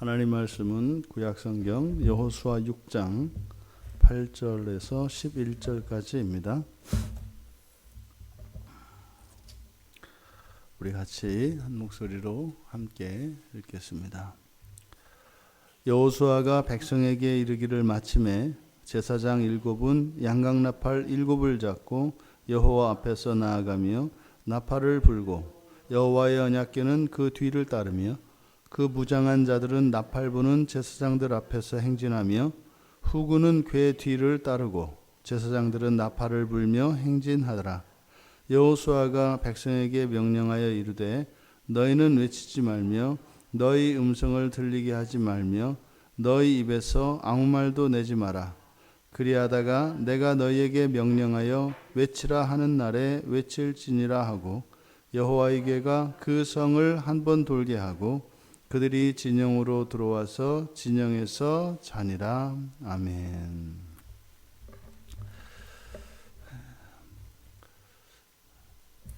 하나님 말씀은 구약성경 여호수아 6장 8절에서 11절까지입니다. 우리 같이 한 목소리로 함께 읽겠습니다. 여호수아가 백성에게 이르기를 마침에 제사장 7은 양각나팔 7을 잡고 여호와 앞에서 나아가며 나팔을 불고 여호와의 언약궤는 그 뒤를 따르며 그 무장한 자들은 나팔 부는 제사장들 앞에서 행진하며 후군은 궤 뒤를 따르고 제사장들은 나팔을 불며 행진하더라. 여호수아가 백성에게 명령하여 이르되 너희는 외치지 말며 너희 음성을 들리게 하지 말며 너희 입에서 아무 말도 내지 마라. 그리하다가 내가 너희에게 명령하여 외치라 하는 날에 외칠지니라 하고 여호와의 궤가 그 성을 한 번 돌게 하고 그들이 진영으로 들어와서 진영에서 자니라. 아멘.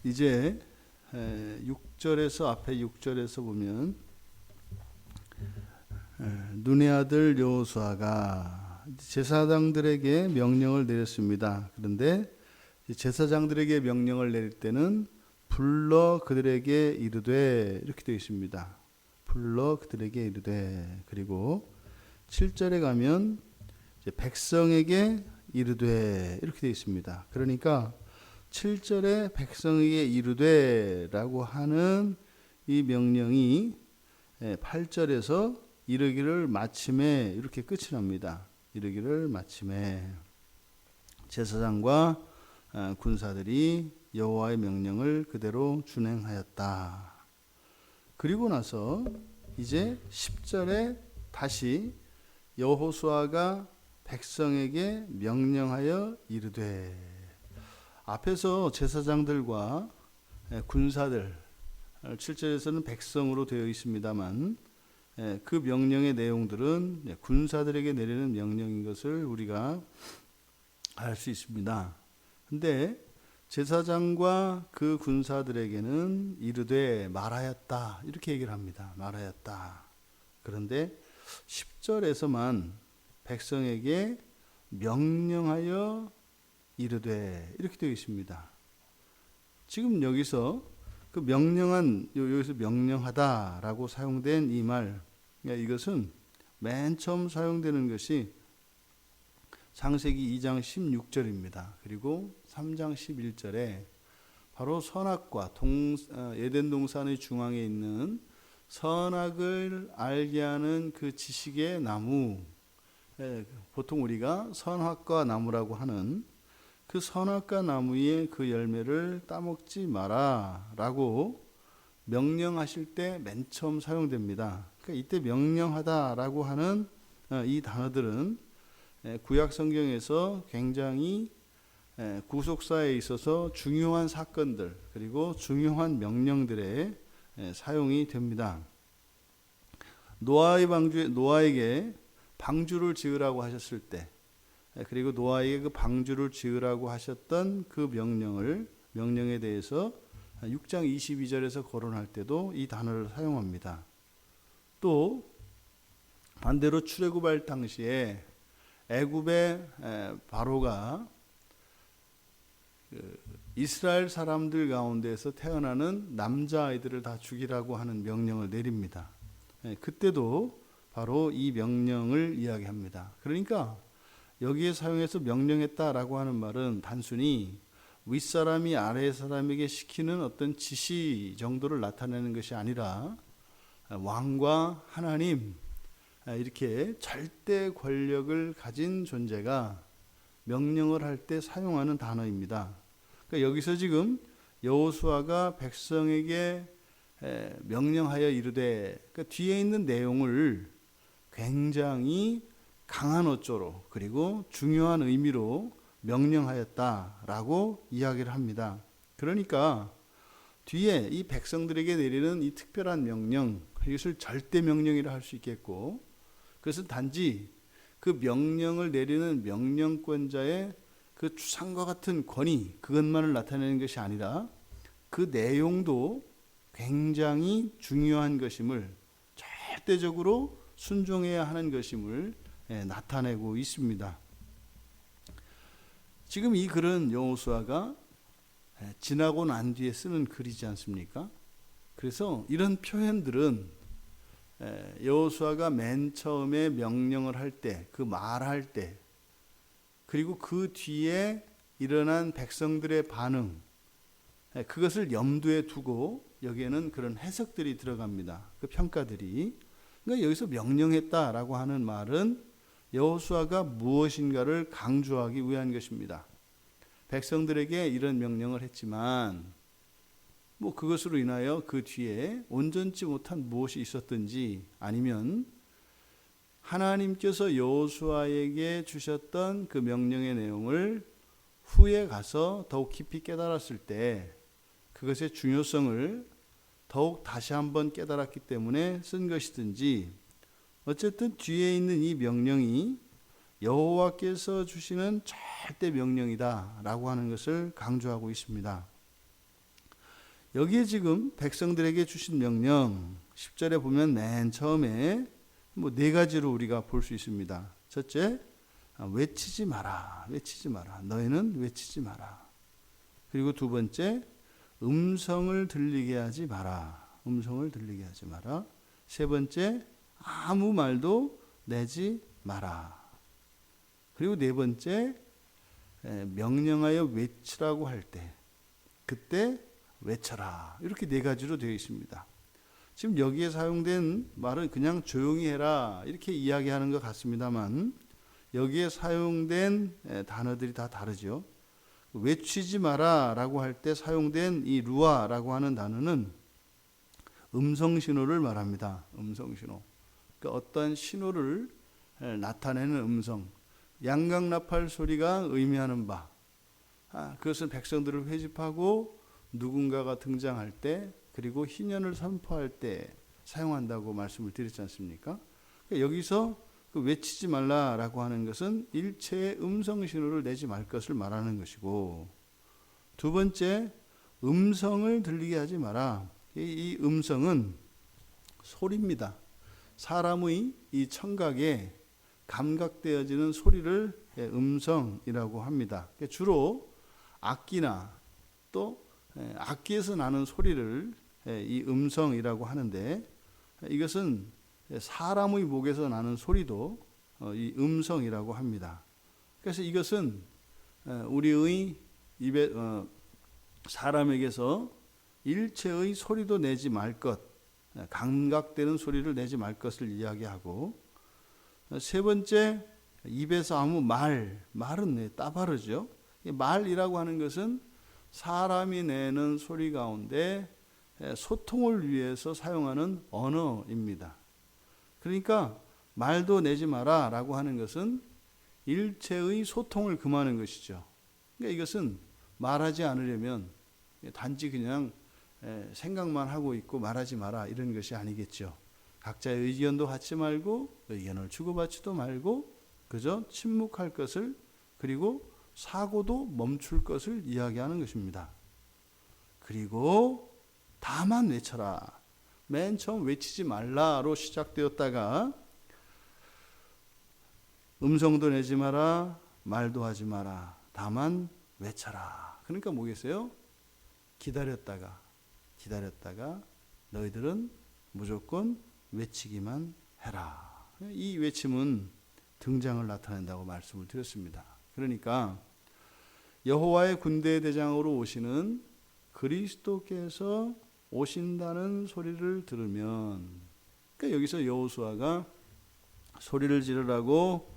이제 6절에서 앞에 6절에서 보면 눈의 아들 여호수아가 제사장들에게 명령을 내렸습니다. 그런데 제사장들에게 명령을 내릴 때는 불러 그들에게 이르되 이렇게 되어 있습니다. 불러 그들에게 이르되, 그리고 7절에 가면 이제 백성에게 이르되 이렇게 되어 있습니다. 그러니까 7절에 백성에게 이르되라고 하는 이 명령이 8절에서 이르기를 마침에 이렇게 끝이 납니다. 이르기를 마침에 제사장과 군사들이 여호와의 명령을 그대로 준행하였다. 그리고 나서 이제 10절에 다시 여호수아가 백성에게 명령하여 이르되, 앞에서 제사장들과 군사들, 7절에서는 백성으로 되어 있습니다만 그 명령의 내용들은 군사들에게 내리는 명령인 것을 우리가 알 수 있습니다. 근데 제사장과 그 군사들에게는 이르되 말하였다 이렇게 얘기를 합니다. 말하였다. 그런데 10절에서만 백성에게 명령하여 이르되 이렇게 되어 있습니다. 지금 여기서 그 명령한, 여기서 명령하다라고 사용된 이 말, 이것은 맨 처음 사용되는 것이 창세기 2장 16절입니다. 그리고 3장 11절에 바로 선악과 에덴 동산의 중앙에 있는 선악을 알게 하는 그 지식의 나무, 보통 우리가 선악과 나무라고 하는 그 선악과 나무의 그 열매를 따먹지 마라 라고 명령하실 때 맨 처음 사용됩니다. 그러니까 이때 명령하다라고 하는 이 단어들은 구약 성경에서 굉장히 구속사에 있어서 중요한 사건들 그리고 중요한 명령들에 사용이 됩니다. 노아에게 방주를 지으라고 하셨을 때, 그리고 노아에게 그 방주를 지으라고 하셨던 그 명령에 대해서 6장 22절에서 거론할 때도 이 단어를 사용합니다. 또 반대로 출애굽할 당시에 애굽의 바로가 이스라엘 사람들 가운데서 태어나는 남자아이들을 다 죽이라고 하는 명령을 내립니다. 그때도 바로 이 명령을 이야기합니다. 그러니까 여기에 사용해서 명령했다라고 하는 말은 단순히 윗사람이 아래 사람에게 시키는 어떤 지시 정도를 나타내는 것이 아니라 왕과 하나님, 이렇게 절대 권력을 가진 존재가 명령을 할 때 사용하는 단어입니다. 그러니까 여기서 지금 여호수아가 백성에게 명령하여 이르되, 그러니까 뒤에 있는 내용을 굉장히 강한 어조로 그리고 중요한 의미로 명령하였다라고 이야기를 합니다. 그러니까 뒤에 이 백성들에게 내리는 이 특별한 명령, 이것을 절대 명령이라 할 수 있겠고, 그것은 단지 그 명령을 내리는 명령권자의 그 주상과 같은 권위, 그것만을 나타내는 것이 아니라 그 내용도 굉장히 중요한 것임을 절대적으로 순종해야 하는 것임을 나타내고 있습니다. 지금 이 글은 여호수아가 지나고 난 뒤에 쓰는 글이지 않습니까? 그래서 이런 표현들은 여호수아가 맨 처음에 명령을 할 때, 그 말할 때, 그리고 그 뒤에 일어난 백성들의 반응, 그것을 염두에 두고 여기에는 그런 해석들이 들어갑니다. 그 평가들이. 그러니까 여기서 명령했다라고 하는 말은 여호수아가 무엇인가를 강조하기 위한 것입니다. 백성들에게 이런 명령을 했지만 그것으로 인하여 그 뒤에 온전치 못한 무엇이 있었든지, 아니면 하나님께서 여호수아에게 주셨던 그 명령의 내용을 후에 가서 더욱 깊이 깨달았을 때 그것의 중요성을 더욱 다시 한번 깨달았기 때문에 쓴 것이든지, 어쨌든 뒤에 있는 이 명령이 여호와께서 주시는 절대 명령이다 라고 하는 것을 강조하고 있습니다. 여기에 지금 백성들에게 주신 명령 10절에 보면 맨 처음에 네 가지로 우리가 볼 수 있습니다. 첫째, 외치지 마라. 외치지 마라. 너희는 외치지 마라. 그리고 두 번째, 음성을 들리게 하지 마라. 음성을 들리게 하지 마라. 세 번째, 아무 말도 내지 마라. 그리고 네 번째, 명령하여 외치라고 할 때 그때 외쳐라. 이렇게 네 가지로 되어 있습니다. 지금 여기에 사용된 말은 그냥 조용히 해라 이렇게 이야기하는 것 같습니다만, 여기에 사용된 단어들이 다 다르죠. 외치지 마라 라고 할 때 사용된 이 루아라고 하는 단어는 음성 신호를 말합니다. 음성 신호. 그러니까 어떤 신호를 나타내는 음성. 양강나팔 소리가 의미하는 바, 그것은 백성들을 회집하고 누군가가 등장할 때, 그리고 희년을 선포할 때 사용한다고 말씀을 드렸지 않습니까? 그러니까 여기서 그 외치지 말라라고 하는 것은 일체의 음성 신호를 내지 말 것을 말하는 것이고, 두 번째, 음성을 들리게 하지 마라. 이 음성은 소리입니다. 사람의 이 청각에 감각되어지는 소리를 음성이라고 합니다. 주로 악기나 또 악기에서 나는 소리를 이 음성이라고 하는데, 이것은 사람의 목에서 나는 소리도 이 음성이라고 합니다. 그래서 이것은 우리의 입에 사람에게서 일체의 소리도 내지 말 것, 감각되는 소리를 내지 말 것을 이야기하고, 세 번째, 입에서 아무 말은 따바르죠. 말이라고 하는 것은 사람이 내는 소리 가운데 소통을 위해서 사용하는 언어입니다. 그러니까 말도 내지 마라 라고 하는 것은 일체의 소통을 금하는 것이죠. 그러니까 이것은 말하지 않으려면 단지 그냥 생각만 하고 있고 말하지 마라 이런 것이 아니겠죠. 각자의 의견도 갖지 말고 의견을 주고받지도 말고 그저 침묵할 것을, 그리고 사고도 멈출 것을 이야기하는 것입니다. 그리고 다만 외쳐라. 맨 처음 외치지 말라로 시작되었다가 음성도 내지 마라, 말도 하지 마라, 다만 외쳐라. 그러니까 뭐겠어요? 기다렸다가 너희들은 무조건 외치기만 해라. 이 외침은 등장을 나타낸다고 말씀을 드렸습니다. 그러니까 여호와의 군대의 대장으로 오시는 그리스도께서 오신다는 소리를 들으면, 그러니까 여기서 여호수아가 소리를 지르라고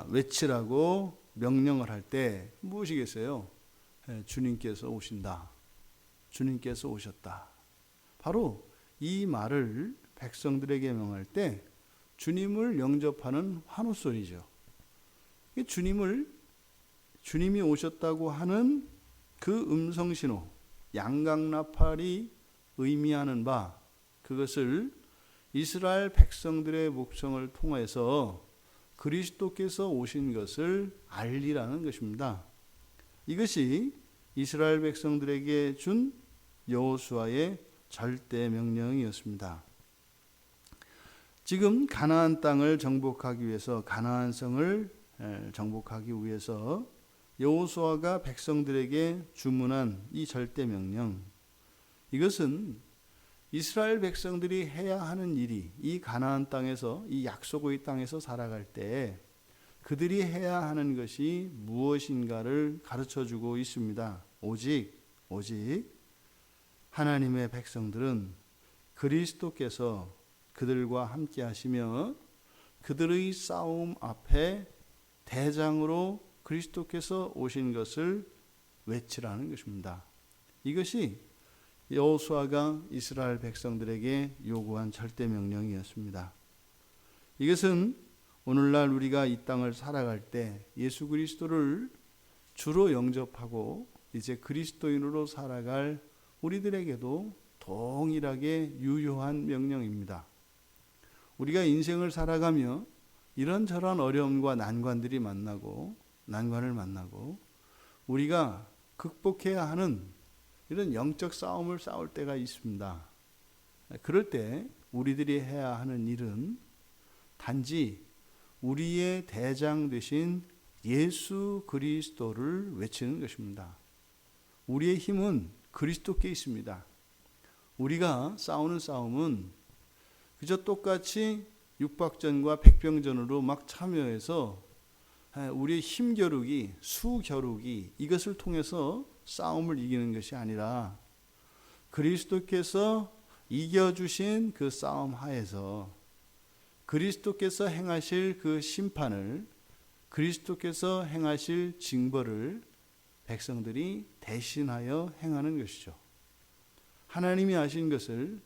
외치라고 명령을 할 때 무엇이겠어요? 주님께서 오신다. 주님께서 오셨다. 바로 이 말을 백성들에게 명할 때 주님을 영접하는 환호소리죠. 주님이 오셨다고 하는 그 음성신호, 양강나팔이 의미하는 바, 그것을 이스라엘 백성들의 목청을 통해서 그리스도께서 오신 것을 알리라는 것입니다. 이것이 이스라엘 백성들에게 준 여호수아의 절대 명령이었습니다. 지금 가나안 땅을 정복하기 위해서, 가나안 성을 정복하기 위해서 여호수아가 백성들에게 주문한 이 절대 명령, 이것은 이스라엘 백성들이 해야 하는 일이, 이 가나안 땅에서, 이 약속의 땅에서 살아갈 때 그들이 해야 하는 것이 무엇인가를 가르쳐주고 있습니다. 오직 하나님의 백성들은 그리스도께서 그들과 함께 하시며 그들의 싸움 앞에 대장으로 그리스도께서 오신 것을 외치라는 것입니다. 이것이 여호수아가 이스라엘 백성들에게 요구한 절대 명령이었습니다. 이것은 오늘날 우리가 이 땅을 살아갈 때 예수 그리스도를 주로 영접하고 이제 그리스도인으로 살아갈 우리들에게도 동일하게 유효한 명령입니다. 우리가 인생을 살아가며 이런저런 어려움과 난관을 만나고 우리가 극복해야 하는 이런 영적 싸움을 싸울 때가 있습니다. 그럴 때 우리들이 해야 하는 일은 단지 우리의 대장 되신 예수 그리스도를 외치는 것입니다. 우리의 힘은 그리스도께 있습니다. 우리가 싸우는 싸움은 그저 똑같이 육박전과 백병전으로 막 참여해서 우리의 힘겨루기, 수겨루기, 이것을 통해서 싸움을 이기는 것이 아니라 그리스도께서 이겨주신 그 싸움 하에서 그리스도께서 행하실 그 심판을, 그리스도께서 행하실 징벌을 백성들이 대신하여 행하는 것이죠. 하나님이 하신 것을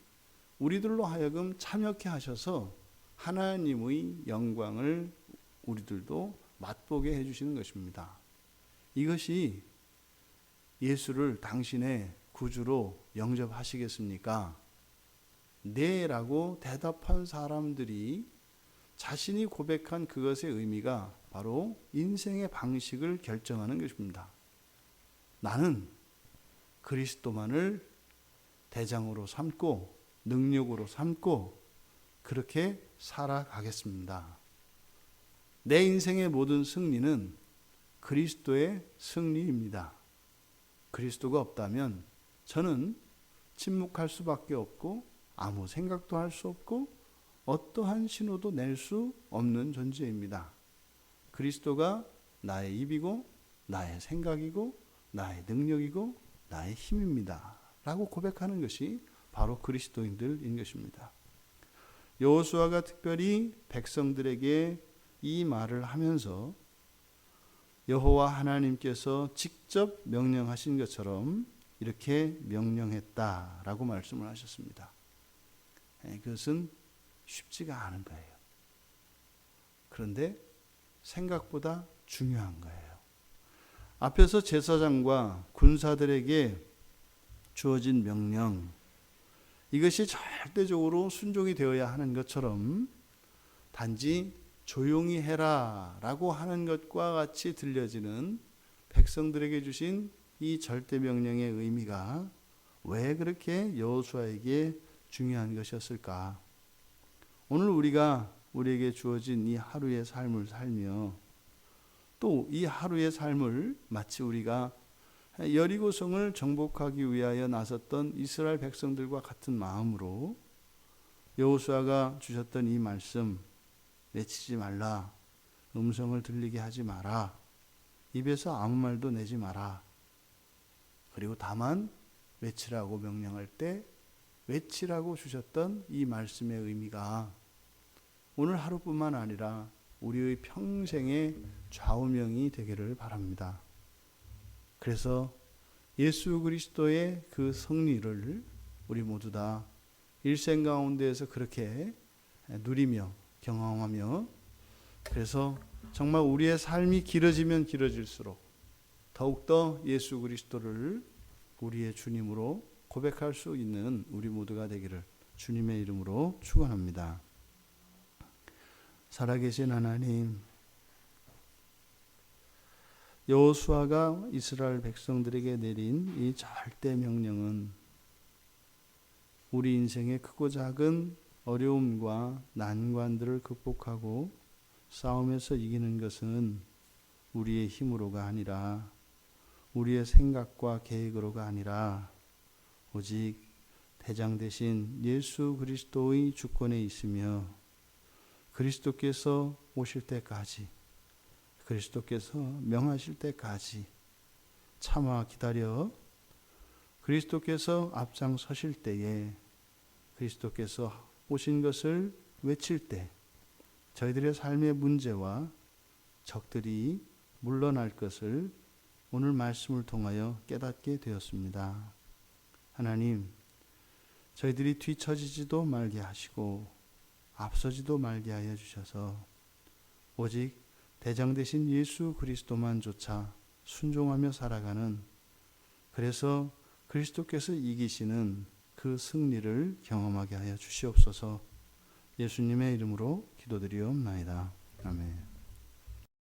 우리들로 하여금 참여케 하셔서 하나님의 영광을 우리들도 맛보게 해주시는 것입니다. 이것이 예수를 당신의 구주로 영접하시겠습니까? 네 라고 대답한 사람들이 자신이 고백한 그것의 의미가 바로 인생의 방식을 결정하는 것입니다. 나는 그리스도만을 대장으로 삼고 능력으로 삼고 그렇게 살아가겠습니다. 내 인생의 모든 승리는 그리스도의 승리입니다. 그리스도가 없다면 저는 침묵할 수밖에 없고 아무 생각도 할 수 없고 어떠한 신호도 낼 수 없는 존재입니다. 그리스도가 나의 입이고 나의 생각이고 나의 능력이고 나의 힘입니다. 라고 고백하는 것이 바로 그리스도인들인 것입니다. 여호수아가 특별히 백성들에게 이 말을 하면서 여호와 하나님께서 직접 명령하신 것처럼 이렇게 명령했다라고 말씀을 하셨습니다. 그것은 쉽지가 않은 거예요. 그런데 생각보다 중요한 거예요. 앞에서 제사장과 군사들에게 주어진 명령, 이것이 절대적으로 순종이 되어야 하는 것처럼 단지 조용히 해라 라고 하는 것과 같이 들려지는 백성들에게 주신 이 절대 명령의 의미가 왜 그렇게 여호수아에게 중요한 것이었을까? 오늘 우리에게 주어진 이 하루의 삶을 살며 또 이 하루의 삶을 마치 우리가 여리고성을 정복하기 위하여 나섰던 이스라엘 백성들과 같은 마음으로 여호수아가 주셨던 이 말씀, 외치지 말라, 음성을 들리게 하지 마라, 입에서 아무 말도 내지 마라, 그리고 다만 외치라고 명령할 때 외치라고 주셨던 이 말씀의 의미가 오늘 하루뿐만 아니라 우리의 평생의 좌우명이 되기를 바랍니다. 그래서 예수 그리스도의 그 승리를 우리 모두 다 일생 가운데에서 그렇게 누리며 경험하며, 그래서 정말 우리의 삶이 길어지면 길어질수록 더욱더 예수 그리스도를 우리의 주님으로 고백할 수 있는 우리 모두가 되기를 주님의 이름으로 축원합니다. 살아계신 하나님, 여호수아가 이스라엘 백성들에게 내린 이 절대 명령은 우리 인생의 크고 작은 어려움과 난관들을 극복하고 싸움에서 이기는 것은 우리의 힘으로가 아니라 우리의 생각과 계획으로가 아니라 오직 대장 되신 예수 그리스도의 주권에 있으며 그리스도께서 오실 때까지 그리스도께서 명하실 때까지 참아 기다려 그리스도께서 앞장서실 때에 그리스도께서 오신 것을 외칠 때 저희들의 삶의 문제와 적들이 물러날 것을 오늘 말씀을 통하여 깨닫게 되었습니다. 하나님, 저희들이 뒤처지지도 말게 하시고 앞서지도 말게 하여 주셔서 오직 대장 되신 예수 그리스도만 조차 순종하며 살아가는, 그래서 그리스도께서 이기시는 그 승리를 경험하게 하여 주시옵소서. 예수님의 이름으로 기도드리옵나이다. 아멘.